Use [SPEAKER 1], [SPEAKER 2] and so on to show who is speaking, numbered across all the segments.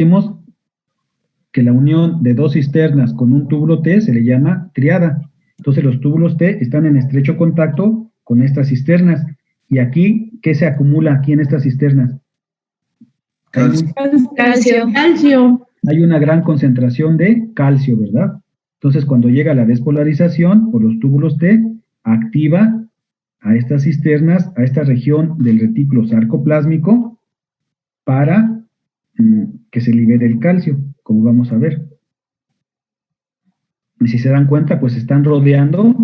[SPEAKER 1] Decimos que la unión de dos cisternas con un túbulo T se le llama triada. Entonces los túbulos T están en estrecho contacto con estas cisternas. Y aquí, ¿qué se acumula aquí en estas cisternas?
[SPEAKER 2] Calcio.
[SPEAKER 1] Hay una gran concentración de calcio, ¿verdad? Entonces cuando llega la despolarización por los túbulos T, activa a estas cisternas, a esta región del retículo sarcoplásmico para que se libere el calcio, como vamos a ver. Y si se dan cuenta, pues están rodeando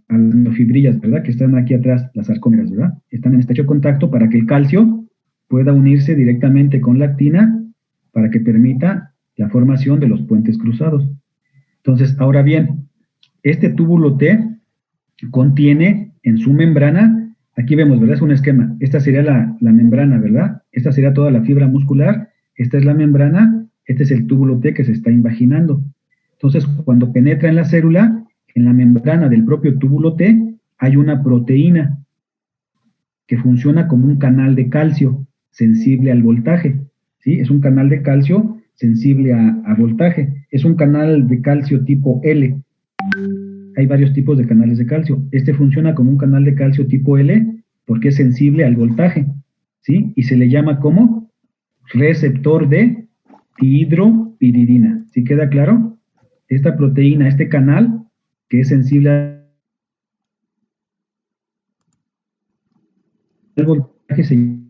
[SPEAKER 1] a las miofibrillas, ¿verdad? Que están aquí atrás, las sarcómeras, ¿verdad? Están en estrecho contacto para que el calcio pueda unirse directamente con la actina para que permita la formación de los puentes cruzados. Entonces, ahora bien, este túbulo T contiene en su membrana, aquí vemos, ¿verdad? Es un esquema. Esta sería la membrana, ¿verdad? Esta sería toda la fibra muscular, esta es la membrana, este es el túbulo T que se está invaginando. Entonces, cuando penetra en la célula, en la membrana del propio túbulo T, hay una proteína que funciona como un canal de calcio sensible al voltaje, ¿sí? Es un canal de calcio sensible a voltaje. Es un canal de calcio tipo L. Hay varios tipos de canales de calcio. Este funciona como un canal de calcio tipo L porque es sensible al voltaje, ¿sí? Y se le llama como receptor de dihidropiridina. ¿Sí queda claro? Esta proteína, este canal, que es sensible al voltaje, se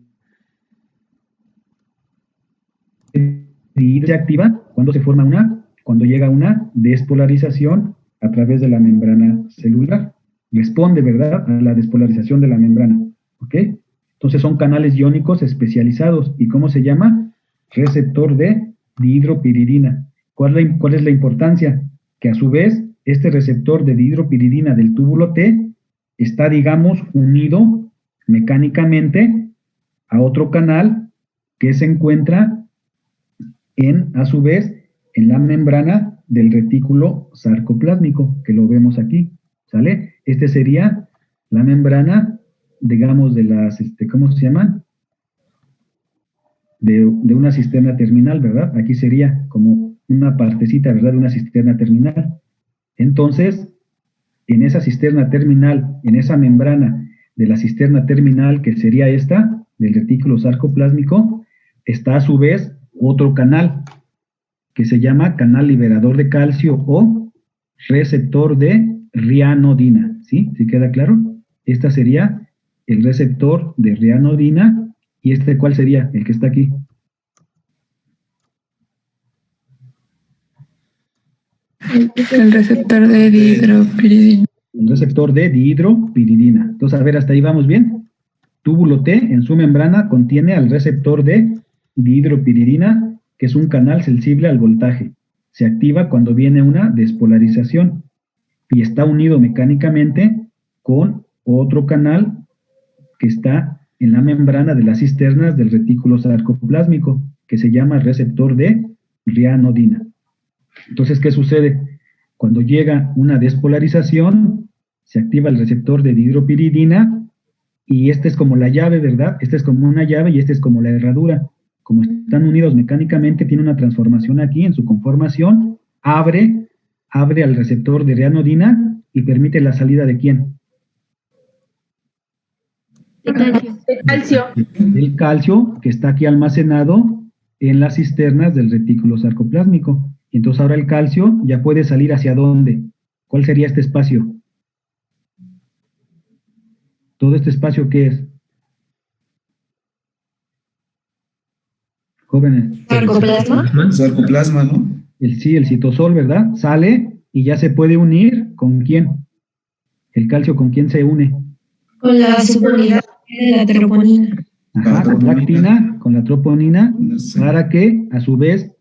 [SPEAKER 1] activa cuando se forma cuando llega una despolarización a través de la membrana celular. Responde, ¿verdad?, a la despolarización de la membrana, ¿ok? Entonces son canales iónicos especializados. ¿Y cómo se llama? Receptor de dihidropiridina. ¿Cuál es la importancia? Que a su vez, este receptor de dihidropiridina del túbulo T está, digamos, unido mecánicamente a otro canal que se encuentra a su vez, en la membrana del retículo sarcoplásmico, que lo vemos aquí, ¿sale? Este sería la membrana, digamos, de las, ¿cómo se llaman? De una cisterna terminal, ¿verdad? Aquí sería como una partecita, ¿verdad?, de una cisterna terminal. Entonces, en esa cisterna terminal, en esa membrana de la cisterna terminal, que sería esta, del retículo sarcoplásmico, está a su vez otro canal, que se llama canal liberador de calcio o receptor de rianodina, ¿sí? ¿Sí queda claro? Esta sería el receptor de rianodina, y este, ¿cuál sería? El que está aquí.
[SPEAKER 2] El receptor de dihidropiridina.
[SPEAKER 1] El receptor de dihidropiridina. Entonces, a ver, ¿hasta ahí vamos bien? Túbulo T en su membrana contiene al receptor de dihidropiridina, que es un canal sensible al voltaje. Se activa cuando viene una despolarización y está unido mecánicamente con otro canal que está en la membrana de las cisternas del retículo sarcoplásmico, que se llama receptor de rianodina. Entonces, ¿qué sucede? Cuando llega una despolarización, se activa el receptor de dihidropiridina, y esta es como la llave, ¿verdad? Esta es como una llave y esta es como la herradura. Como están unidos mecánicamente, tiene una transformación aquí en su conformación, abre al receptor de rianodina y permite la salida ¿de quién?
[SPEAKER 2] De calcio.
[SPEAKER 1] El calcio, que está aquí almacenado en las cisternas del retículo sarcoplásmico. Entonces ahora el calcio ya puede salir ¿hacia dónde? ¿Cuál sería este espacio? ¿Todo este espacio qué es? Jóvenes.
[SPEAKER 2] Sarcoplasma.
[SPEAKER 3] Sarcoplasma, ¿no?
[SPEAKER 1] Sí, el citosol, ¿verdad? Sale y ya se puede unir ¿con quién? El calcio, ¿con quién se une?
[SPEAKER 2] Con la subunidad de la troponina.
[SPEAKER 1] Ajá, con la actina, con la troponina, para que a su vez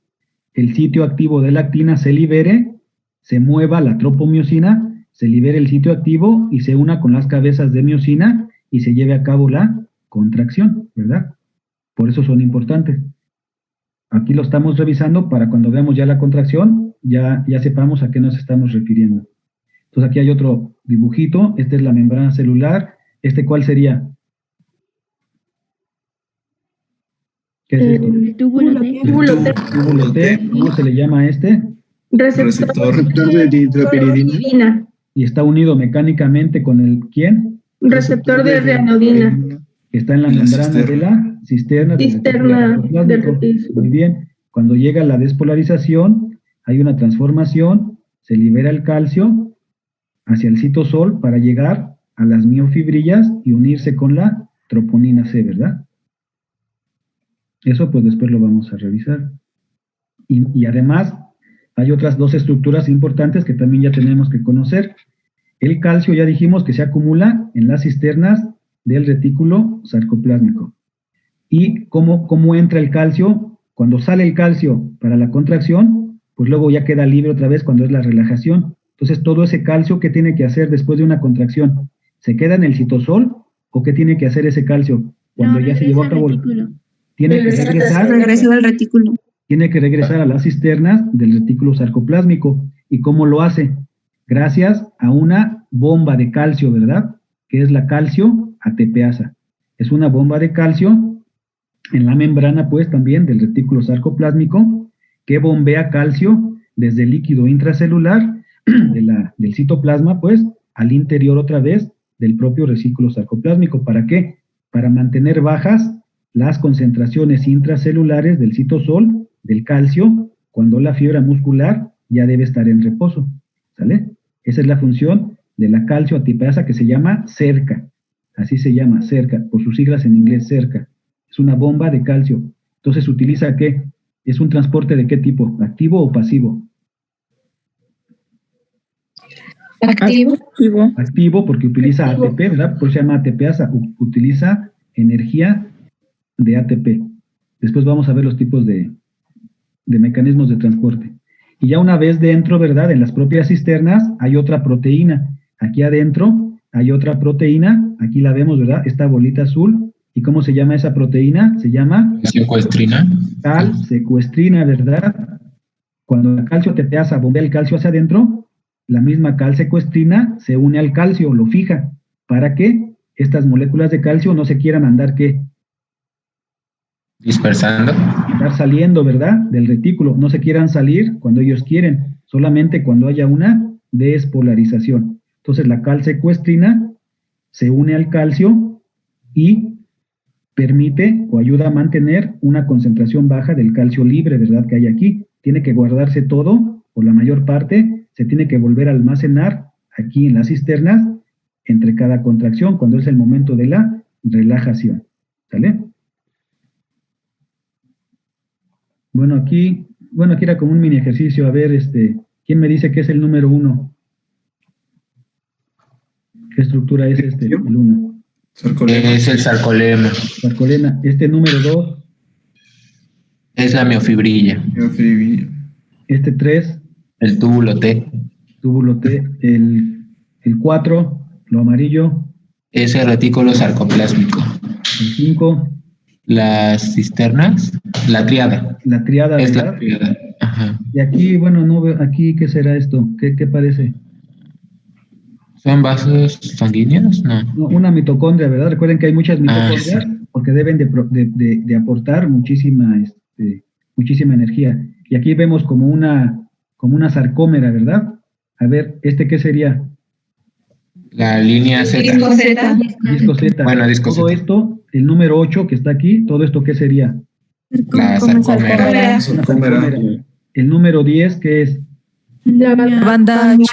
[SPEAKER 1] el sitio activo de la actina se libere, se mueva la tropomiosina, se libere el sitio activo y se una con las cabezas de miosina y se lleve a cabo la contracción, ¿verdad? Por eso son importantes. Aquí lo estamos revisando para cuando veamos ya la contracción, ya sepamos a qué nos estamos refiriendo. Entonces aquí hay otro dibujito, esta es la membrana celular, ¿cuál sería? ¿Qué es esto?
[SPEAKER 2] Túbulo T.
[SPEAKER 1] Túbulo T, ¿cómo se le llama a este?
[SPEAKER 3] Receptor de dihidropiridina.
[SPEAKER 1] Y está unido mecánicamente con el ¿quién?
[SPEAKER 2] Receptor de reanodina.
[SPEAKER 1] Que está en la membrana de la cisterna del retículo. Muy bien. Cuando llega la despolarización, hay una transformación, se libera el calcio hacia el citosol para llegar a las miofibrillas y unirse con la troponina C, ¿verdad? Eso pues después lo vamos a revisar. Y además hay otras dos estructuras importantes que también ya tenemos que conocer. El calcio ya dijimos que se acumula en las cisternas del retículo sarcoplásmico. ¿Y cómo entra el calcio? Cuando sale el calcio para la contracción, pues luego ya queda libre otra vez cuando es la relajación. Entonces todo ese calcio, ¿qué tiene que hacer después de una contracción? ¿Se queda en el citosol o qué tiene que hacer ese calcio cuando ya se llevó a cabo? Tiene que regresar
[SPEAKER 2] al retículo.
[SPEAKER 1] Tiene que regresar a las cisternas del retículo sarcoplásmico. ¿Y cómo lo hace? Gracias a una bomba de calcio, ¿verdad? Que es la calcio ATPasa. Es una bomba de calcio en la membrana, pues, también del retículo sarcoplásmico, que bombea calcio desde el líquido intracelular del citoplasma, pues, al interior otra vez del propio retículo sarcoplásmico. ¿Para qué? Para mantener bajas las concentraciones intracelulares del citosol, del calcio, cuando la fibra muscular ya debe estar en reposo, ¿sale? Esa es la función de la calcio ATPasa que se llama cerca, así se llama, cerca, por sus siglas en inglés, cerca. Es una bomba de calcio. Entonces, ¿utiliza qué? ¿Es un transporte de qué tipo? ¿Activo o pasivo?
[SPEAKER 2] Activo.
[SPEAKER 1] Activo porque utiliza ATP, ¿verdad? Por eso se llama ATPasa, utiliza energía de ATP. Después vamos a ver los tipos de mecanismos de transporte. Y ya una vez dentro, ¿verdad? En las propias cisternas hay otra proteína. Aquí adentro hay otra proteína, aquí la vemos, ¿verdad? Esta bolita azul. ¿Y cómo se llama esa proteína? Se llama
[SPEAKER 3] Secuestrina.
[SPEAKER 1] Calsecuestrina, ¿verdad? Cuando la calcio ATPasa bombea el calcio hacia adentro, la misma calsecuestrina se une al calcio, lo fija, para que estas moléculas de calcio no se quieran andar, ¿qué?
[SPEAKER 3] Dispersando.
[SPEAKER 1] Estar saliendo, ¿verdad? Del retículo. No se quieran salir cuando ellos quieren, solamente cuando haya una despolarización. Entonces la calsecuestrina se une al calcio y permite o ayuda a mantener una concentración baja del calcio libre, ¿verdad? Que hay aquí. Tiene que guardarse todo, o la mayor parte, se tiene que volver a almacenar aquí en las cisternas entre cada contracción, cuando es el momento de la relajación. ¿Sale? Bueno, aquí era como un mini ejercicio. A ver, ¿quién me dice qué es el número 1? ¿Qué estructura es el 1?
[SPEAKER 3] Es el sarcolema.
[SPEAKER 1] Sarcolema. Este número 2.
[SPEAKER 3] Es la miofibrilla.
[SPEAKER 1] Este 3.
[SPEAKER 3] El túbulo T.
[SPEAKER 1] Túbulo T. El 4, lo amarillo.
[SPEAKER 3] Es el retículo sarcoplásmico.
[SPEAKER 1] El 5.
[SPEAKER 3] Las cisternas. La triada.
[SPEAKER 1] La triada,
[SPEAKER 3] es
[SPEAKER 1] ¿verdad?
[SPEAKER 3] La triada. Ajá.
[SPEAKER 1] Y aquí, bueno, no veo, aquí, ¿qué será esto? ¿Qué parece?
[SPEAKER 3] ¿Son vasos sanguíneos? No.
[SPEAKER 1] No, una mitocondria, ¿verdad? Recuerden que hay muchas mitocondrias, sí, porque deben de aportar muchísima energía. Y aquí vemos como una sarcómera, ¿verdad? A ver, ¿qué sería?
[SPEAKER 3] La línea Z.
[SPEAKER 2] Disco Z.
[SPEAKER 1] Disco Z.
[SPEAKER 3] Bueno, disco Z.
[SPEAKER 1] Todo esto, el número 8 que está aquí, ¿todo esto qué sería?
[SPEAKER 3] La sarcómera.
[SPEAKER 1] Sarcómera. El número 10, ¿qué es?
[SPEAKER 2] La banda H.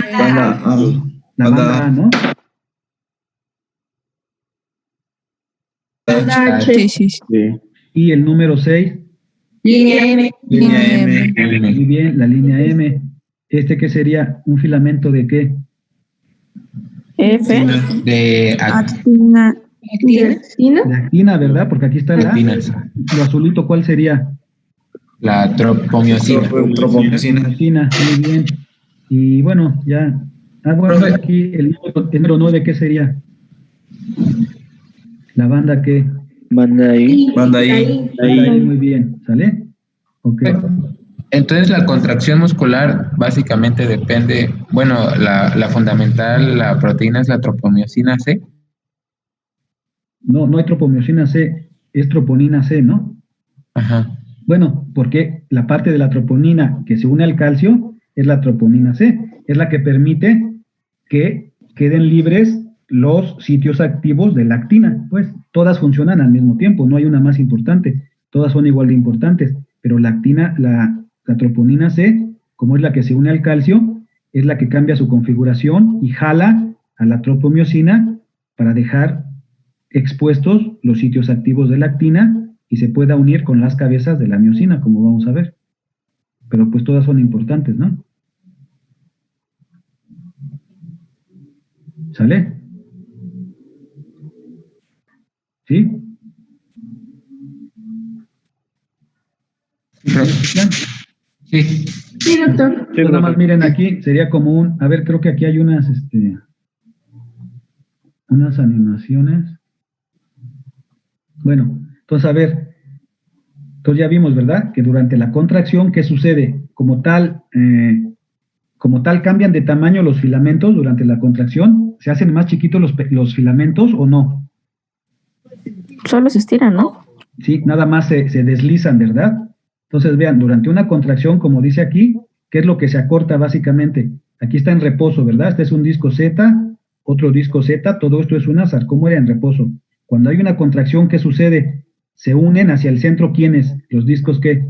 [SPEAKER 1] La banda A, ¿no?
[SPEAKER 2] Banda H. Sí.
[SPEAKER 1] Y el número 6.
[SPEAKER 2] Línea M.
[SPEAKER 1] Muy bien, la línea M. ¿Qué sería? ¿Un filamento de qué?
[SPEAKER 2] F.
[SPEAKER 3] De
[SPEAKER 2] actina.
[SPEAKER 1] De actina, ¿verdad? Porque aquí está la. Lo azulito, ¿cuál sería?
[SPEAKER 3] La tropomiosina.
[SPEAKER 1] Tropomiosina, muy bien. Y bueno, ya. Bueno, aquí el número 9, ¿qué sería? ¿La banda qué?
[SPEAKER 4] Banda I.
[SPEAKER 1] Muy bien, ¿sale? Ok.
[SPEAKER 3] Entonces la contracción muscular básicamente depende, bueno, la fundamental, la proteína es la tropomiosina C.
[SPEAKER 1] No hay tropomiosina C, es troponina C, ¿no?
[SPEAKER 3] Ajá.
[SPEAKER 1] Bueno, porque la parte de la troponina que se une al calcio es la troponina C, es la que permite que queden libres los sitios activos de la actina. Pues todas funcionan al mismo tiempo, no hay una más importante, todas son igual de importantes, pero la actina, la troponina C, como es la que se une al calcio, es la que cambia su configuración y jala a la tropomiosina para dejar expuestos los sitios activos de la actina y se pueda unir con las cabezas de la miosina, como vamos a ver. Pero pues todas son importantes, ¿no? ¿Sale? ¿Sí?
[SPEAKER 3] Sí.
[SPEAKER 2] Sí, doctor.
[SPEAKER 4] Sí,
[SPEAKER 1] Nada más
[SPEAKER 4] profe.
[SPEAKER 1] miren aquí, sería como un, a ver, creo que aquí hay unas animaciones. Bueno, entonces a ver, entonces ya vimos, ¿verdad? Que durante la contracción, ¿qué sucede? Como tal cambian de tamaño los filamentos durante la contracción, ¿se hacen más chiquitos los filamentos o no?
[SPEAKER 5] Solo se estiran, ¿no?
[SPEAKER 1] Sí, nada más se deslizan, ¿verdad? Entonces vean, durante una contracción, como dice aquí, ¿qué es lo que se acorta básicamente? Aquí está en reposo, ¿verdad? Este es un disco Z, otro disco Z, todo esto es una sarcómera en reposo. Cuando hay una contracción, ¿qué sucede? Se unen hacia el centro, ¿quiénes? Los discos, ¿qué?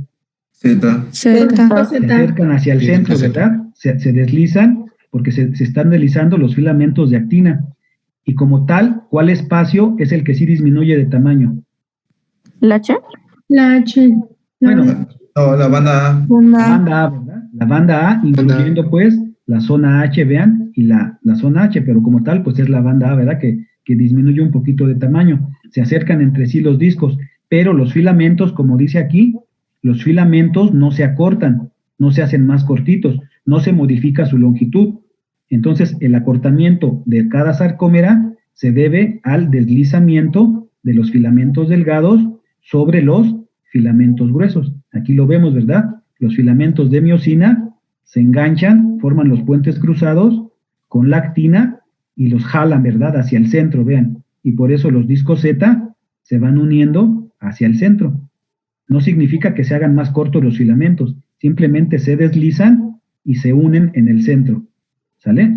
[SPEAKER 6] Z.
[SPEAKER 1] Se acercan hacia el centro, ¿verdad? Se deslizan porque se están deslizando los filamentos de actina. Y como tal, ¿cuál espacio es el que sí disminuye de tamaño?
[SPEAKER 5] ¿La H?
[SPEAKER 2] La H.
[SPEAKER 1] Bueno,
[SPEAKER 6] No, la banda A.
[SPEAKER 1] la banda A, ¿verdad? La banda A, incluyendo pues la zona H, vean, y la zona H, pero como tal, pues es la banda A, ¿verdad? Que disminuye un poquito de tamaño. Se acercan entre sí los discos, pero los filamentos, como dice aquí, los filamentos no se acortan, no se hacen más cortitos, no se modifica su longitud. Entonces, el acortamiento de cada sarcómera se debe al deslizamiento de los filamentos delgados sobre los filamentos gruesos. Aquí lo vemos, ¿verdad? Los filamentos de miosina se enganchan, forman los puentes cruzados con la actina y los jalan, ¿verdad? Hacia el centro, vean. Y por eso los discos Z se van uniendo hacia el centro. No significa que se hagan más cortos los filamentos, simplemente se deslizan y se unen en el centro. ¿Sale?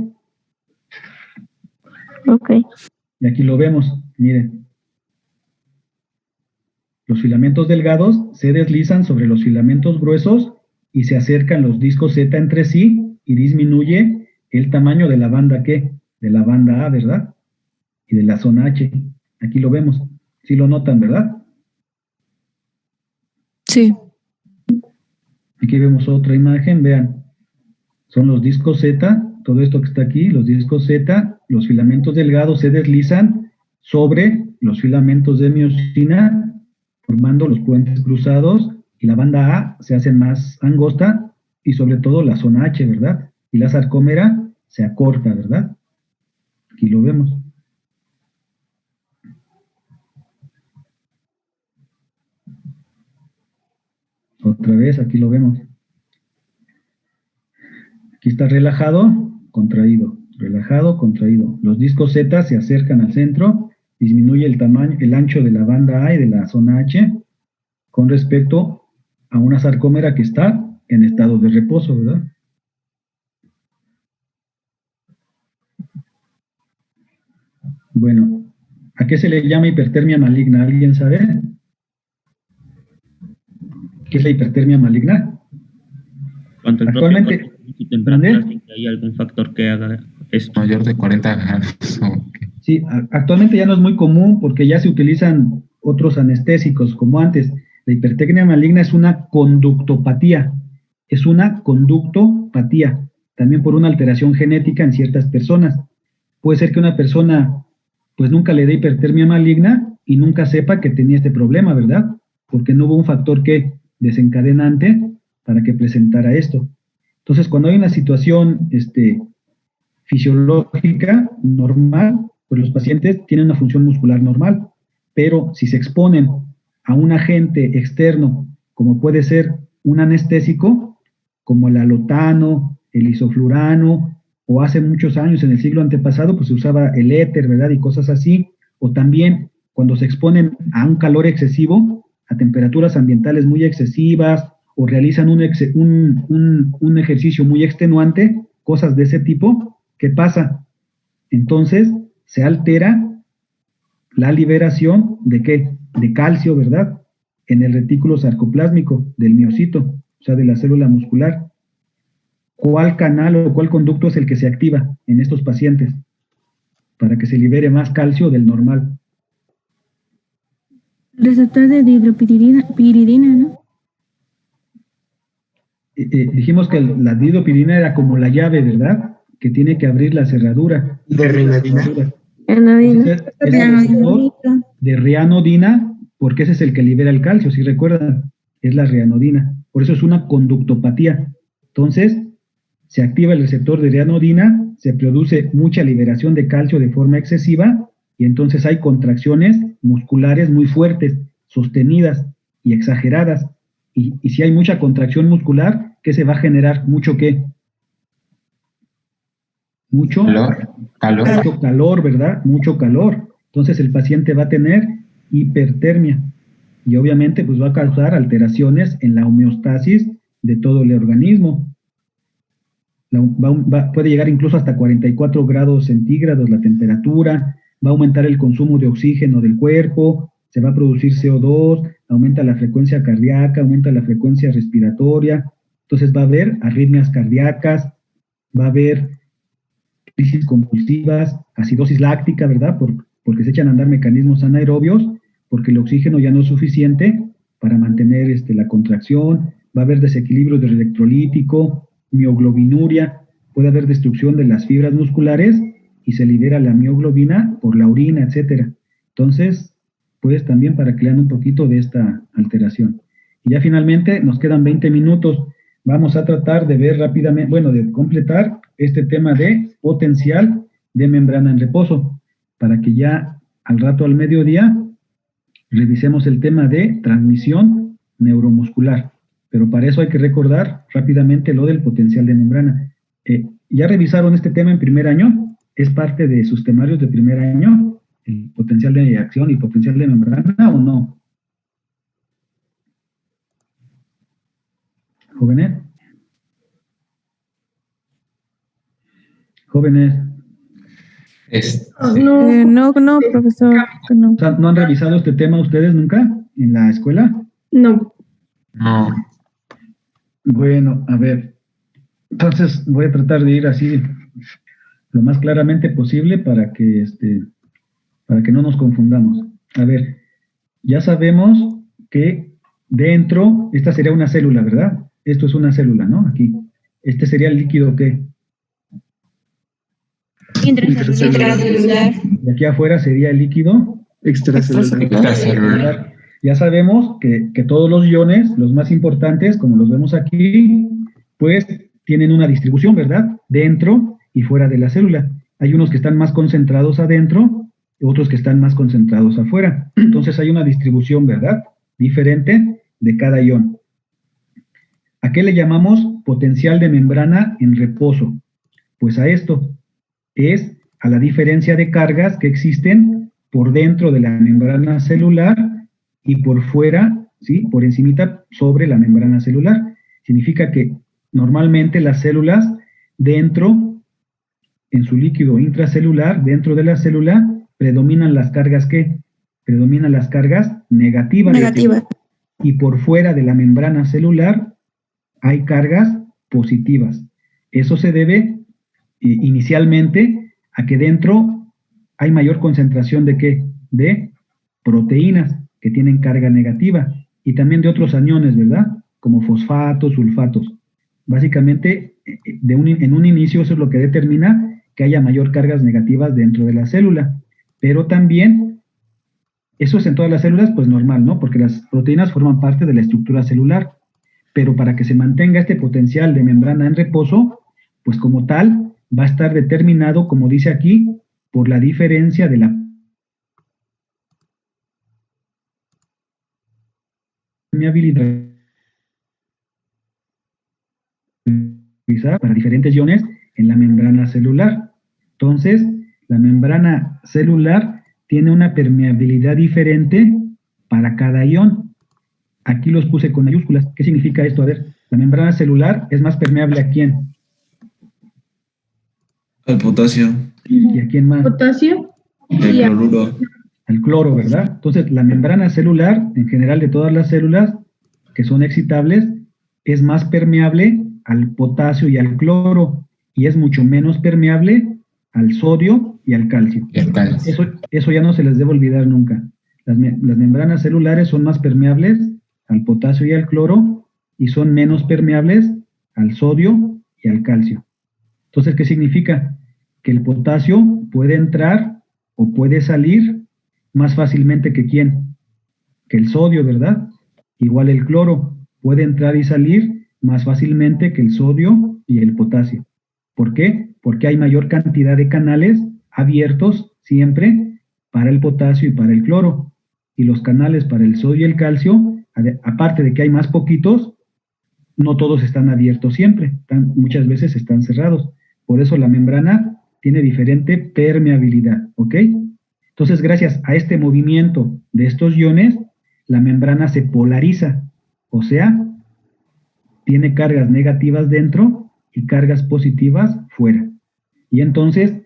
[SPEAKER 5] Ok.
[SPEAKER 1] Y aquí lo vemos, miren. Los filamentos delgados se deslizan sobre los filamentos gruesos y se acercan los discos Z entre sí y disminuye el tamaño de la banda ¿qué? De la banda A, ¿verdad? Y de la zona H. Aquí lo vemos. Sí lo notan, ¿verdad?
[SPEAKER 2] Sí.
[SPEAKER 1] Aquí vemos otra imagen, vean. Son los discos Z, todo esto que está aquí, los discos Z, los filamentos delgados se deslizan sobre los filamentos de miosina, formando los puentes cruzados, y la banda A se hace más angosta, y sobre todo la zona H, ¿verdad? Y la sarcómera se acorta, ¿verdad? Aquí lo vemos. Otra vez, aquí lo vemos. Aquí está relajado, contraído, relajado, contraído. Los discos Z se acercan al centro, disminuye el tamaño, el ancho de la banda A y de la zona H con respecto a una sarcómera que está en estado de reposo, ¿verdad? Bueno, ¿a qué se le llama hipertermia maligna? ¿Alguien sabe? ¿Qué es la hipertermia maligna?
[SPEAKER 4] Cuando el
[SPEAKER 1] Actualmente,
[SPEAKER 4] propio cuerpo y temperatura,
[SPEAKER 1] ¿dónde?
[SPEAKER 4] sin que haya algún factor que haga esto.
[SPEAKER 3] Mayor de 40 grados. Ok.
[SPEAKER 1] Sí, actualmente ya no es muy común porque ya se utilizan otros anestésicos como antes. La hipertermia maligna es una conductopatía, también por una alteración genética en ciertas personas. Puede ser que una persona pues nunca le dé hipertermia maligna y nunca sepa que tenía este problema, ¿verdad? Porque no hubo un factor que desencadenante para que presentara esto. Entonces, cuando hay una situación fisiológica normal, pues los pacientes tienen una función muscular normal, pero si se exponen a un agente externo, como puede ser un anestésico, como el alotano, el isoflurano, o hace muchos años, en el siglo antepasado, pues se usaba el éter, ¿verdad? Y cosas así, o también cuando se exponen a un calor excesivo, a temperaturas ambientales muy excesivas o realizan un ejercicio muy extenuante, cosas de ese tipo, ¿qué pasa? Entonces se altera la liberación ¿de qué? De calcio, ¿verdad? En el retículo sarcoplásmico del miocito, o sea, de la célula muscular. ¿Cuál canal o cuál conducto es el que se activa en estos pacientes para que se libere más calcio del normal?
[SPEAKER 7] Receptor de dihidropiridina, ¿no?
[SPEAKER 1] Dijimos que la dihidropiridina era como la llave, ¿verdad? Que tiene que abrir la cerradura.
[SPEAKER 6] ¿De renadina?
[SPEAKER 1] Es el receptor de rianodina, porque ese es el que libera el calcio, si recuerdan, es la rianodina. Por eso es una conductopatía. Entonces, se activa el receptor de rianodina, se produce mucha liberación de calcio de forma excesiva, y entonces hay contracciones musculares muy fuertes, sostenidas y exageradas. Y si hay mucha contracción muscular, ¿qué se va a generar? ¿Mucho qué? Mucho calor, ¿verdad? Mucho calor. Entonces el paciente va a tener hipertermia y obviamente pues va a causar alteraciones en la homeostasis de todo el organismo. Puede llegar incluso hasta 44 grados centígrados la temperatura, va a aumentar el consumo de oxígeno del cuerpo, se va a producir CO2, aumenta la frecuencia cardíaca, aumenta la frecuencia respiratoria, entonces va a haber arritmias cardíacas, va a haber crisis convulsivas, acidosis láctica, ¿verdad? Porque se echan a andar mecanismos anaerobios, porque el oxígeno ya no es suficiente para mantener la contracción, va a haber desequilibrio del electrolítico, mioglobinuria, puede haber destrucción de las fibras musculares y se libera la mioglobina por la orina, etcétera. Entonces, pues también para que lean un poquito de esta alteración. Y ya finalmente nos quedan 20 minutos. Vamos a tratar de ver rápidamente, de completar este tema de potencial de membrana en reposo, para que ya al rato al mediodía revisemos el tema de transmisión neuromuscular. Pero para eso hay que recordar rápidamente lo del potencial de membrana. ¿Ya revisaron este tema en primer año? ¿Es parte de sus temarios de primer año? ¿El potencial de acción y potencial de membrana o no? ¿Jóvenes? ¿Jóvenes?
[SPEAKER 5] No, profesor. No.
[SPEAKER 1] O sea, ¿no han revisado este tema ustedes nunca en la escuela?
[SPEAKER 2] No.
[SPEAKER 3] No.
[SPEAKER 1] Bueno, a ver. Entonces voy a tratar de ir así lo más claramente posible para que no nos confundamos. A ver, ya sabemos que dentro, esta sería una célula, ¿verdad? Esto es una célula, ¿no? Aquí. Este sería el líquido que...
[SPEAKER 2] Intracelular.
[SPEAKER 1] Y aquí afuera sería el líquido
[SPEAKER 3] Extracelular.
[SPEAKER 1] Ya sabemos que todos los iones, los más importantes, como los vemos aquí, pues tienen una distribución, ¿verdad? Dentro y fuera de la célula. Hay unos que están más concentrados adentro, otros que están más concentrados afuera. Entonces hay una distribución, ¿verdad? Diferente de cada ion. ¿A qué le llamamos potencial de membrana en reposo? Pues a esto. Es a la diferencia de cargas que existen por dentro de la membrana celular y por fuera, ¿sí? Por encimita sobre la membrana celular. Significa que normalmente las células dentro, en su líquido intracelular, dentro de la célula, predominan las cargas ¿qué? Predominan las cargas negativas. Y por fuera de la membrana celular hay cargas positivas. Eso se debe inicialmente a que dentro hay mayor concentración de ¿qué? De proteínas que tienen carga negativa y también de otros aniones, ¿verdad? Como fosfatos, sulfatos. Básicamente, en un inicio eso es lo que determina que haya mayor cargas negativas dentro de la célula, pero también, eso es en todas las células, pues normal, ¿no? Porque las proteínas forman parte de la estructura celular, pero para que se mantenga este potencial de membrana en reposo, pues como tal, va a estar determinado, como dice aquí, por la diferencia de la permeabilidad para diferentes iones en la membrana celular. Entonces, la membrana celular tiene una permeabilidad diferente para cada ion. Aquí los puse con mayúsculas. ¿Qué significa esto? A ver, la membrana celular es más permeable ¿a quién?
[SPEAKER 6] Al potasio,
[SPEAKER 1] ¿Y a quién más?
[SPEAKER 7] Potasio
[SPEAKER 6] el
[SPEAKER 7] y
[SPEAKER 6] cloruro.
[SPEAKER 1] Al cloro, ¿verdad? Entonces, la membrana celular, en general de todas las células que son excitables, es más permeable al potasio y al cloro, y es mucho menos permeable al sodio y al calcio.
[SPEAKER 3] Y el calcio.
[SPEAKER 1] Eso ya no se les debe olvidar nunca. Las membranas celulares son más permeables al potasio y al cloro, y son menos permeables al sodio y al calcio. Entonces, ¿qué significa? Que el potasio puede entrar o puede salir más fácilmente que quién, que el sodio, ¿verdad? Igual el cloro puede entrar y salir más fácilmente que el sodio y el potasio. ¿Por qué? Porque hay mayor cantidad de canales abiertos siempre para el potasio y para el cloro. Y los canales para el sodio y el calcio, aparte de que hay más poquitos, no todos están abiertos siempre, muchas veces están cerrados. Por eso la membrana tiene diferente permeabilidad, ¿ok? Entonces, gracias a este movimiento de estos iones, la membrana se polariza, o sea, tiene cargas negativas dentro y cargas positivas fuera. Y entonces,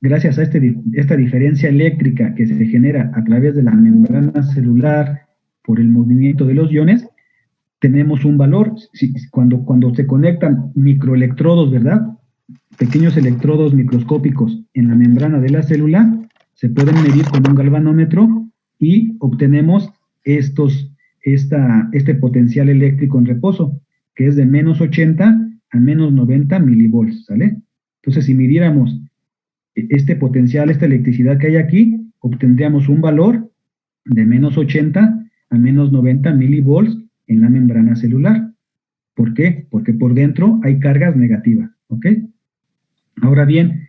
[SPEAKER 1] gracias a esta diferencia eléctrica que se genera a través de la membrana celular por el movimiento de los iones, tenemos un valor. Cuando se conectan microelectrodos, ¿verdad? Pequeños electrodos microscópicos en la membrana de la célula, se pueden medir con un galvanómetro y obtenemos este potencial eléctrico en reposo, que es de menos 80 a menos 90 milivolts, ¿sale? Entonces, si midiéramos este potencial, esta electricidad que hay aquí, obtendríamos un valor de menos 80 a menos 90 milivolts en la membrana celular. ¿Por qué? Porque por dentro hay cargas negativas, ¿ok? Ahora bien,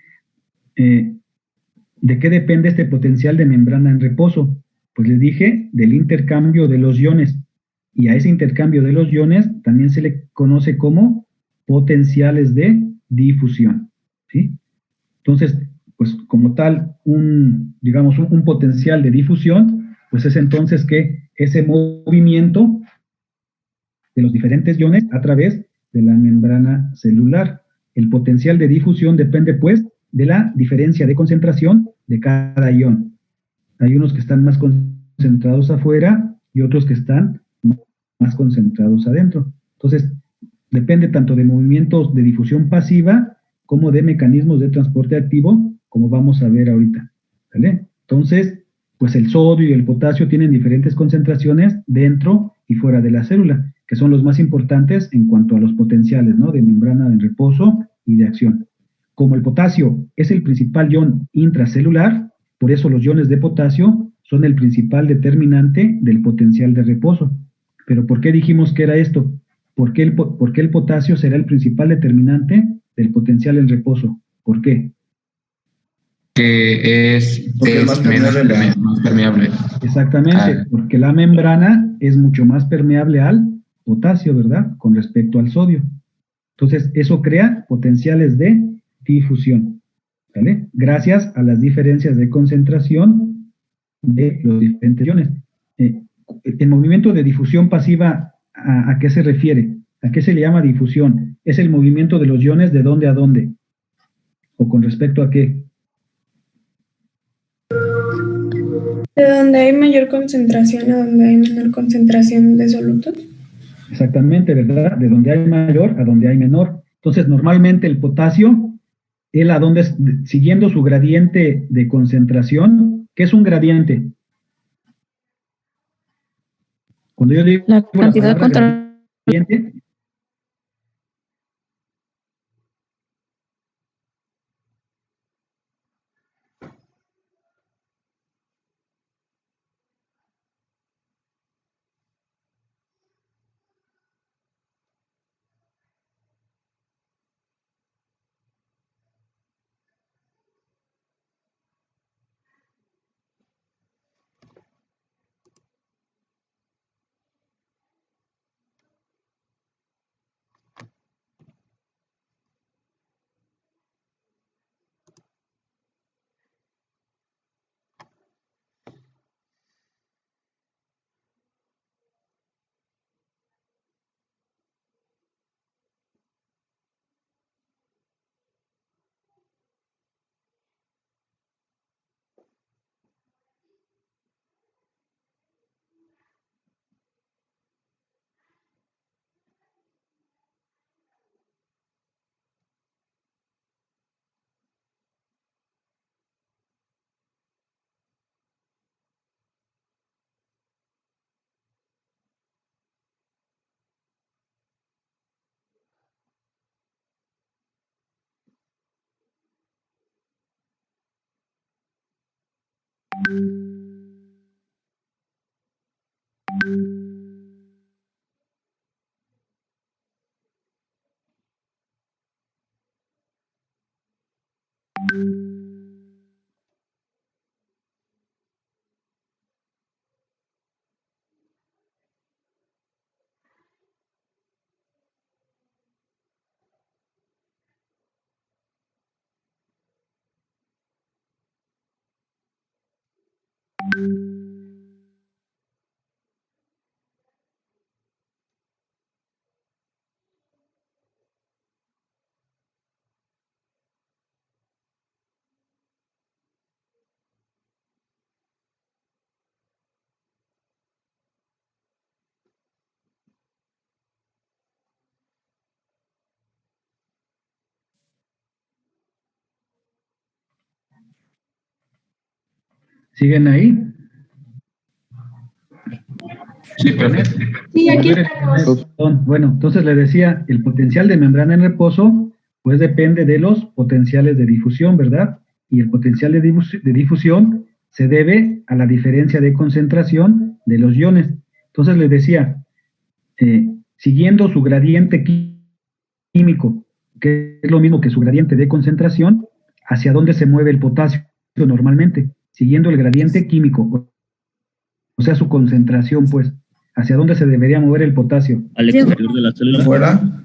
[SPEAKER 1] ¿de qué depende este potencial de membrana en reposo? Pues les dije del intercambio de los iones. Y a ese intercambio de los iones también se le conoce como potenciales de difusión, ¿sí? Entonces, pues como tal, digamos, un potencial de difusión, pues es entonces que ese movimiento de los diferentes iones a través de la membrana celular. El potencial de difusión depende, pues, de la diferencia de concentración de cada ion. Hay unos que están más concentrados afuera y otros que están más concentrados adentro. Entonces, depende tanto de movimientos de difusión pasiva como de mecanismos de transporte activo, como vamos a ver ahorita. ¿Vale? Entonces, pues el sodio y el potasio tienen diferentes concentraciones dentro y fuera de la célula, que son los más importantes en cuanto a los potenciales, ¿no? De membrana en reposo y de acción. Como el potasio es el principal ion intracelular, por eso los iones de potasio son el principal determinante del potencial de reposo. Pero ¿por qué dijimos que era esto? ¿Por qué el potasio será el principal determinante del potencial en reposo? ¿Por qué?
[SPEAKER 3] Que
[SPEAKER 6] Porque es
[SPEAKER 3] es
[SPEAKER 6] más
[SPEAKER 3] menos
[SPEAKER 6] permeable
[SPEAKER 3] más permeable.
[SPEAKER 1] Exactamente, porque la membrana es mucho más permeable al potasio, ¿verdad? Con respecto al sodio. Entonces, eso crea potenciales de difusión, ¿vale? Gracias a las diferencias de concentración de los diferentes iones. El movimiento de difusión pasiva, ¿a qué se refiere? ¿A qué se le llama difusión? Es el movimiento de los iones de dónde a dónde, o con respecto a qué.
[SPEAKER 2] De donde hay mayor concentración a donde hay menor concentración de solutos.
[SPEAKER 1] Exactamente, ¿verdad? De donde hay mayor a donde hay menor. Entonces, normalmente el potasio, él siguiendo su gradiente de concentración, ¿qué es un gradiente? Cuando yo digo
[SPEAKER 5] La
[SPEAKER 1] la
[SPEAKER 5] cantidad
[SPEAKER 1] palabra
[SPEAKER 5] contra
[SPEAKER 1] gradiente, ¿Siguen ahí?
[SPEAKER 3] Sí, profe.
[SPEAKER 2] Sí, aquí
[SPEAKER 1] A ver,
[SPEAKER 2] estamos.
[SPEAKER 1] bueno, entonces le decía, el potencial de membrana en reposo, pues depende de los potenciales de difusión, ¿verdad? Y el potencial de difusión se debe a la diferencia de concentración de los iones. Entonces le decía, siguiendo su gradiente químico, que es lo mismo que su gradiente de concentración, hacia dónde se mueve el potasio normalmente, siguiendo el gradiente químico, o sea, su concentración, pues, hacia dónde se debería mover el potasio.
[SPEAKER 4] Al exterior de la célula.
[SPEAKER 6] ¿Fuera?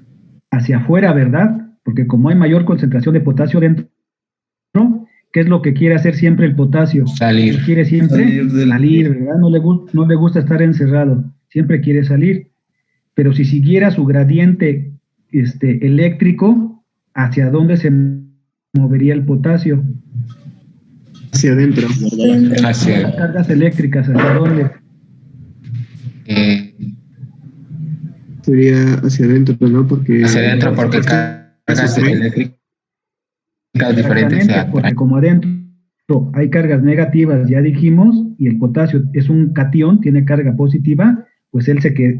[SPEAKER 1] Hacia afuera, ¿verdad? Porque como hay mayor concentración de potasio dentro, ¿qué es lo que quiere hacer siempre el potasio?
[SPEAKER 3] Salir.
[SPEAKER 1] Quiere siempre
[SPEAKER 6] Salir
[SPEAKER 1] salir, ¿verdad? No le gusta estar encerrado, siempre quiere salir. Pero si siguiera su gradiente eléctrico, ¿hacia dónde se movería el potasio?
[SPEAKER 8] Hacia adentro.
[SPEAKER 3] Hacia,
[SPEAKER 1] Las cargas eléctricas, ¿hacia dónde?
[SPEAKER 8] Sería hacia adentro, ¿no? Porque
[SPEAKER 3] hacia adentro, porque cargas eléctricas diferentes se
[SPEAKER 1] Exactamente, porque
[SPEAKER 3] atraen.
[SPEAKER 1] como adentro hay cargas negativas, ya dijimos, y el potasio es un catión, tiene carga positiva, pues él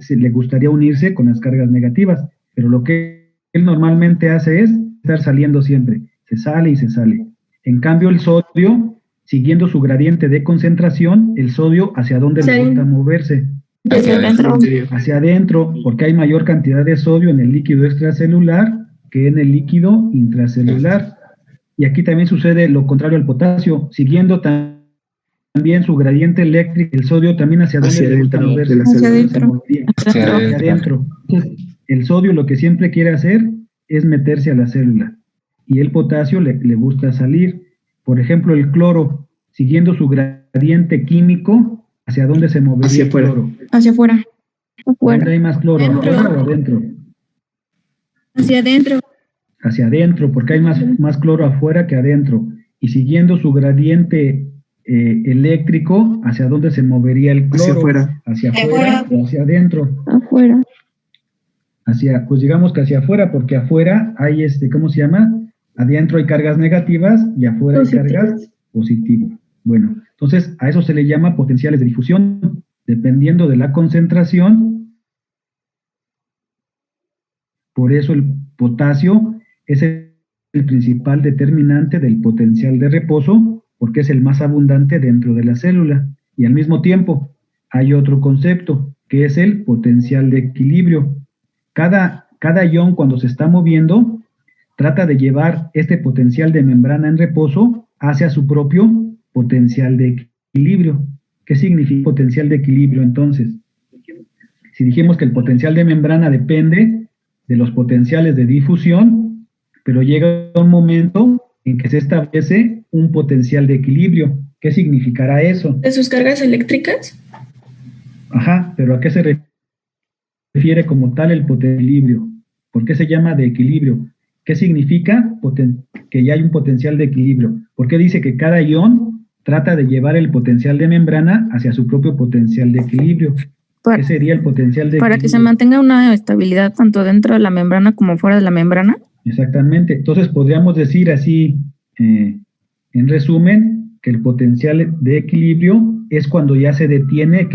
[SPEAKER 1] le gustaría unirse con las cargas negativas, pero lo que él normalmente hace es estar saliendo siempre, se sale y se sale. En cambio el sodio, siguiendo su gradiente de concentración, el sodio hacia dónde le gusta moverse,
[SPEAKER 3] Hacia adentro.
[SPEAKER 1] hacia adentro, porque hay mayor cantidad de sodio en el líquido extracelular que en el líquido intracelular. Y aquí también sucede lo contrario al potasio, siguiendo también su gradiente eléctrico, el sodio también hacia dónde le gusta moverse.
[SPEAKER 8] de la
[SPEAKER 5] Hacia
[SPEAKER 8] célula.
[SPEAKER 5] adentro.
[SPEAKER 3] Hacia
[SPEAKER 1] Hacia adentro. Entonces, el sodio lo que siempre quiere hacer es meterse a la célula y el potasio le gusta salir. Por ejemplo, el cloro, siguiendo su gradiente químico, ¿hacia dónde se movería
[SPEAKER 8] Hacia
[SPEAKER 1] el
[SPEAKER 8] afuera.
[SPEAKER 1] cloro?
[SPEAKER 7] Hacia afuera.
[SPEAKER 1] ¿Dónde hay más cloro, afuera o adentro?
[SPEAKER 7] Hacia adentro.
[SPEAKER 1] Hacia adentro, porque hay más cloro afuera que adentro. Y siguiendo su gradiente eléctrico, ¿hacia dónde se movería el cloro?
[SPEAKER 8] Hacia afuera.
[SPEAKER 1] ¿Hacia afuera o hacia adentro?
[SPEAKER 5] Afuera.
[SPEAKER 1] Pues digamos que hacia afuera, porque afuera hay ¿cómo se llama? Adentro hay cargas negativas y afuera hay cargas positivas. Bueno, entonces a eso se le llama potenciales de difusión, dependiendo de la concentración. Por eso el potasio es el principal determinante del potencial de reposo, porque es el más abundante dentro de la célula. Y al mismo tiempo hay otro concepto, que es el potencial de equilibrio. Cada ion, cuando se está moviendo, trata de llevar este potencial de membrana en reposo hacia su propio potencial de equilibrio. ¿Qué significa potencial de equilibrio entonces? Si dijimos que el potencial de membrana depende de los potenciales de difusión, pero llega un momento en que se establece un potencial de equilibrio. ¿Qué significará eso?
[SPEAKER 2] ¿De sus cargas eléctricas?
[SPEAKER 1] Ajá, pero ¿a qué se refiere como tal el equilibrio? ¿Por qué se llama de equilibrio? ¿Qué significa que ya hay un potencial de equilibrio? ¿Por qué dice que cada ion trata de llevar el potencial de membrana hacia su propio potencial de equilibrio? ¿Qué sería el potencial de equilibrio?
[SPEAKER 5] Para que se mantenga una estabilidad tanto dentro de la membrana como fuera de la membrana.
[SPEAKER 1] Exactamente. Entonces podríamos decir así, en resumen, que el potencial de equilibrio es cuando ya se detiene,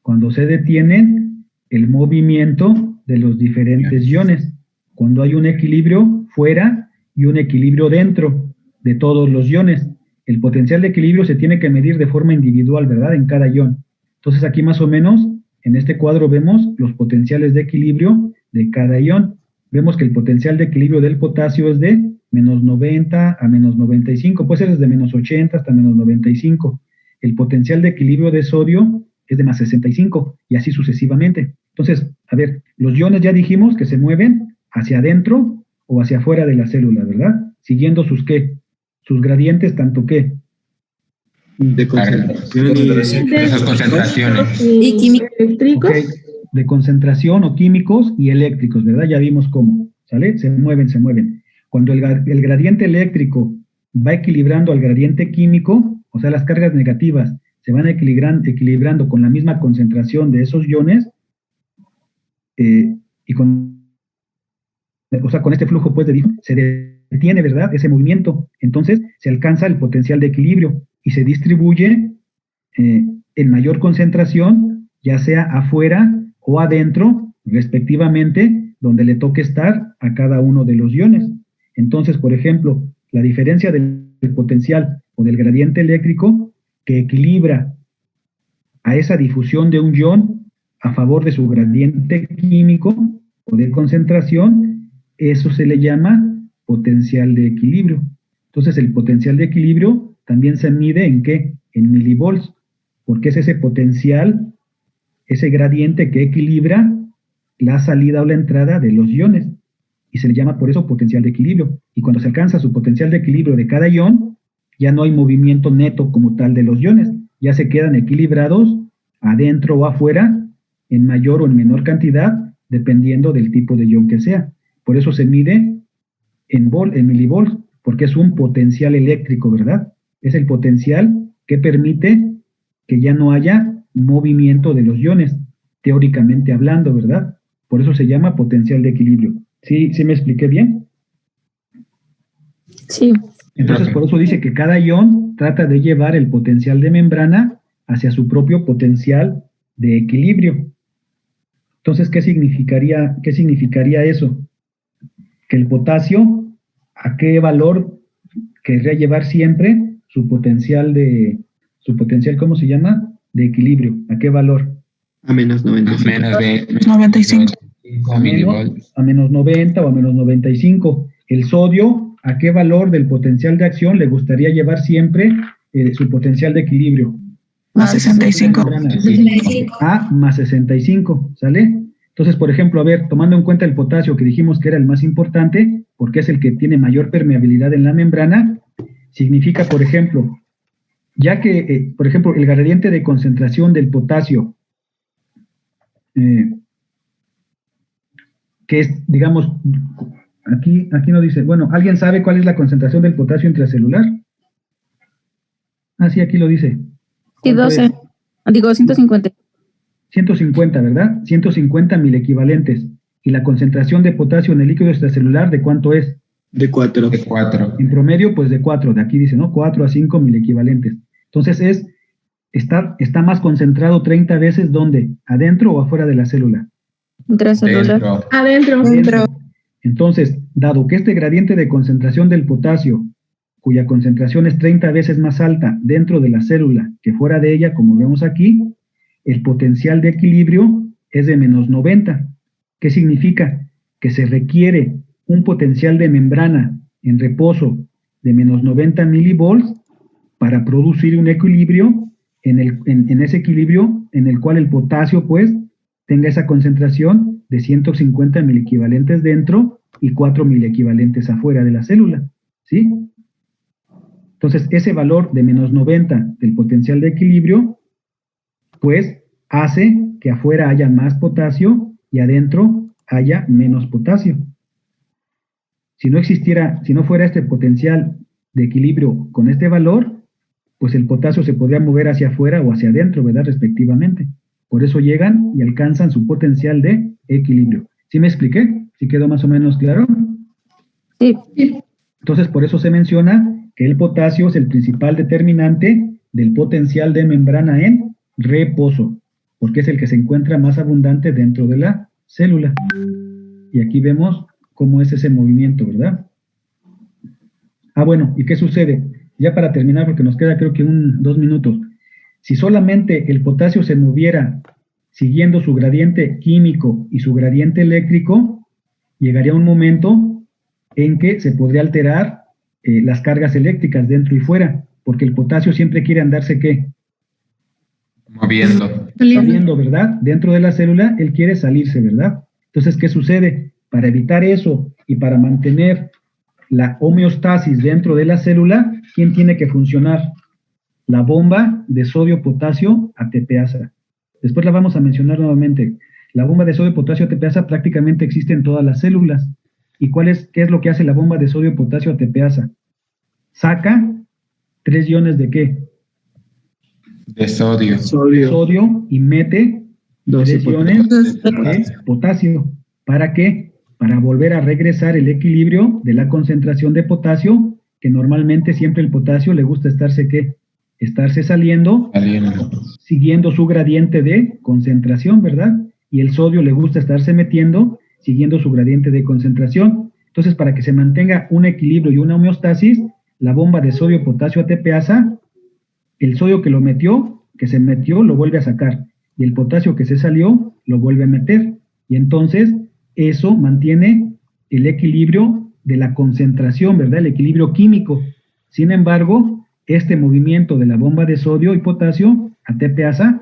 [SPEAKER 1] cuando se detiene el movimiento de los diferentes iones, cuando hay un equilibrio fuera y un equilibrio dentro de todos los iones. el potencial de equilibrio se tiene que medir de forma individual, ¿verdad? En cada ion. Entonces aquí más o menos, en este cuadro vemos los potenciales de equilibrio de cada ion. Vemos que el potencial de equilibrio del potasio es de menos 90 a menos 95, puede ser desde menos 80 hasta menos 95. El potencial de equilibrio de sodio es de más 65 y así sucesivamente. Entonces, a ver, los iones ya dijimos que se mueven hacia adentro o hacia afuera de la célula, ¿verdad? Siguiendo sus ¿qué? Sus gradientes, tanto que
[SPEAKER 8] De concentración
[SPEAKER 6] Concentración.
[SPEAKER 3] Esas concentraciones.
[SPEAKER 2] ¿Y químicos eléctricos?
[SPEAKER 1] ok, de concentración o químicos y eléctricos, ¿verdad? Ya vimos cómo, ¿sale? Se mueven, se mueven. Cuando el gradiente eléctrico va equilibrando al gradiente químico, o sea, las cargas negativas se van equilibrando con la misma concentración de esos iones, y con este flujo pues, se detiene, ¿verdad? Ese movimiento. Entonces se alcanza el potencial de equilibrio y se distribuye en mayor concentración, ya sea afuera o adentro, respectivamente, donde le toque estar a cada uno de los iones. Entonces, por ejemplo, la diferencia del potencial o del gradiente eléctrico que equilibra a esa difusión de un ion a favor de su gradiente químico o de concentración, eso se le llama potencial de equilibrio. Entonces, el potencial de equilibrio también se mide ¿en qué? En milivolts, porque es ese potencial, ese gradiente que equilibra la salida o la entrada de los iones, y se le llama por eso potencial de equilibrio. Y cuando se alcanza su potencial de equilibrio de cada ion, ya no hay movimiento neto como tal de los iones, ya se quedan equilibrados adentro o afuera, en mayor o en menor cantidad, dependiendo del tipo de ion que sea. Por eso se mide en milivolts, porque es un potencial eléctrico, ¿verdad? Es el potencial que permite que ya no haya movimiento de los iones, teóricamente hablando, ¿verdad? Por eso se llama potencial de equilibrio. ¿Sí me expliqué bien?
[SPEAKER 5] Sí.
[SPEAKER 1] Entonces, por eso dice que cada ion trata de llevar el potencial de membrana hacia su propio potencial de equilibrio. Entonces, ¿qué significaría eso? Que el potasio, ¿a qué valor querría llevar siempre su potencial, ¿cómo se llama? De equilibrio. ¿A qué valor?
[SPEAKER 8] a menos 95.
[SPEAKER 3] Menos de
[SPEAKER 9] 95.
[SPEAKER 3] milivolts.
[SPEAKER 1] A menos 90 o a menos 95. El sodio, ¿a qué valor del potencial de acción le gustaría llevar siempre su potencial de equilibrio?
[SPEAKER 9] Más 65.
[SPEAKER 1] A más 65, ¿sale? Entonces, por ejemplo, a ver, tomando en cuenta el potasio que dijimos que era el más importante, porque es el que tiene mayor permeabilidad en la membrana, significa, por ejemplo, ya que, por ejemplo, el gradiente de concentración del potasio, que es, digamos, aquí no dice, bueno, ¿alguien sabe cuál es la concentración del potasio intracelular? Ah, sí, aquí lo dice.
[SPEAKER 5] Sí, 12. Digo, 150.
[SPEAKER 1] 150, ¿verdad? 150 mil equivalentes. ¿Y la concentración de potasio en el líquido extracelular de cuánto es?
[SPEAKER 8] De 4.
[SPEAKER 3] De 4.
[SPEAKER 1] En promedio, pues de 4. De aquí dice, ¿no? 4 a 5 mil equivalentes. Entonces está más concentrado 30 veces, ¿dónde? ¿Adentro o afuera de la célula?
[SPEAKER 5] Intracelular.
[SPEAKER 3] Dentro.
[SPEAKER 2] Adentro.
[SPEAKER 1] Entonces, dado que este gradiente de concentración del potasio, cuya concentración es 30 veces más alta dentro de la célula que fuera de ella, como vemos aquí, el potencial de equilibrio es de menos 90. ¿Qué significa? Que se requiere un potencial de membrana en reposo de menos 90 milivolts para producir un equilibrio en ese equilibrio en el cual el potasio, pues, tenga esa concentración de 150 mil equivalentes dentro y 4 mil equivalentes afuera de la célula, ¿sí? Entonces, ese valor de menos 90 del potencial de equilibrio, pues, hace que afuera haya más potasio y adentro haya menos potasio. Si no fuera este potencial de equilibrio con este valor, pues el potasio se podría mover hacia afuera o hacia adentro, ¿verdad? Respectivamente. Por eso llegan y alcanzan su potencial de equilibrio. ¿Sí me expliqué? ¿Sí quedó más o menos claro?
[SPEAKER 5] Sí.
[SPEAKER 1] Entonces, por eso se menciona que el potasio es el principal determinante del potencial de membrana en reposo, porque es el que se encuentra más abundante dentro de la célula. Y aquí vemos cómo es ese movimiento, ¿verdad? Ah, bueno, ¿y qué sucede? ya para terminar, porque nos queda creo que 2 minutos. Si solamente el potasio se moviera siguiendo su gradiente químico y su gradiente eléctrico, llegaría un momento en que se podría alterar las cargas eléctricas dentro y fuera, porque el potasio siempre quiere andarse, ¿qué?
[SPEAKER 3] Moviendo.
[SPEAKER 1] Saliendo, ¿verdad? Dentro de la célula, él quiere salirse, ¿verdad? Entonces, ¿qué sucede? Para evitar eso y para mantener la homeostasis dentro de la célula, ¿quién tiene que funcionar? La bomba de sodio-potasio ATPasa. Después la vamos a mencionar nuevamente. La bomba de sodio-potasio ATPasa prácticamente existe en todas las células. ¿Y qué es lo que hace la bomba de sodio-potasio ATPasa? Saca 3 iones de ¿qué?
[SPEAKER 3] De sodio.
[SPEAKER 1] Sodio y mete
[SPEAKER 8] 12
[SPEAKER 1] 3 iones de potasio. ¿Para qué? Para volver a regresar el equilibrio de la concentración de potasio, que normalmente siempre el potasio le gusta estarse ¿qué? Estarse saliendo, siguiendo su gradiente de concentración, ¿verdad? Y el sodio le gusta estarse metiendo, siguiendo su gradiente de concentración. Entonces, para que se mantenga un equilibrio y una homeostasis, la bomba de sodio-potasio ATPasa, el sodio que se metió, lo vuelve a sacar, y el potasio que se salió, lo vuelve a meter, y entonces eso mantiene el equilibrio de la concentración, ¿verdad? El equilibrio químico. Sin embargo, este movimiento de la bomba de sodio y potasio ATPasa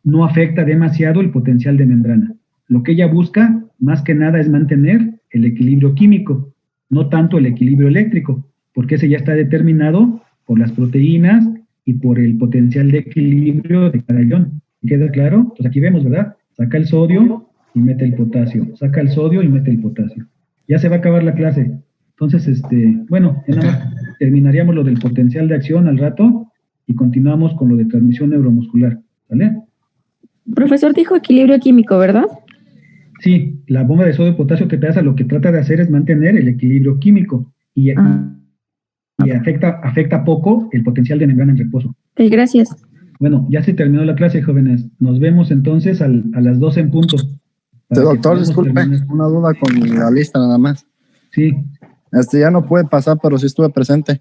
[SPEAKER 1] no afecta demasiado el potencial de membrana. Lo que ella busca, más que nada, es mantener el equilibrio químico, no tanto el equilibrio eléctrico, porque ese ya está determinado por las proteínas y por el potencial de equilibrio de cada ion. ¿Queda claro? Pues aquí vemos, ¿verdad? Saca el sodio y mete el potasio. Saca el sodio y mete el potasio. Ya se va a acabar la clase. Entonces, bueno, ya nada más terminaríamos lo del potencial de acción al rato y continuamos con lo de transmisión neuromuscular. ¿Vale?
[SPEAKER 5] Profesor dijo equilibrio químico, ¿verdad?
[SPEAKER 1] Sí, la bomba de sodio y potasio que te hace lo que trata de hacer es mantener el equilibrio químico y afecta poco el potencial de membrana en reposo.
[SPEAKER 5] Ok, gracias.
[SPEAKER 1] Bueno, ya se terminó la clase, jóvenes. Nos vemos entonces a las 12 en punto.
[SPEAKER 10] Doctor, disculpe, una duda con la lista nada más.
[SPEAKER 1] Sí.
[SPEAKER 10] Ya no puede pasar, pero sí estuve presente.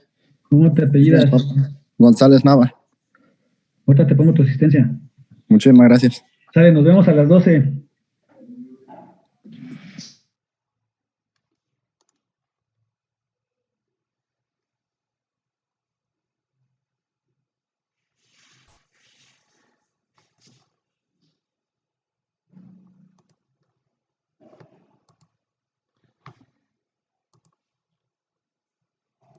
[SPEAKER 1] ¿Cómo te apellidas?
[SPEAKER 10] González Nava.
[SPEAKER 1] Ahorita te pongo tu asistencia.
[SPEAKER 10] Muchísimas gracias.
[SPEAKER 1] Sale, nos vemos a las 12.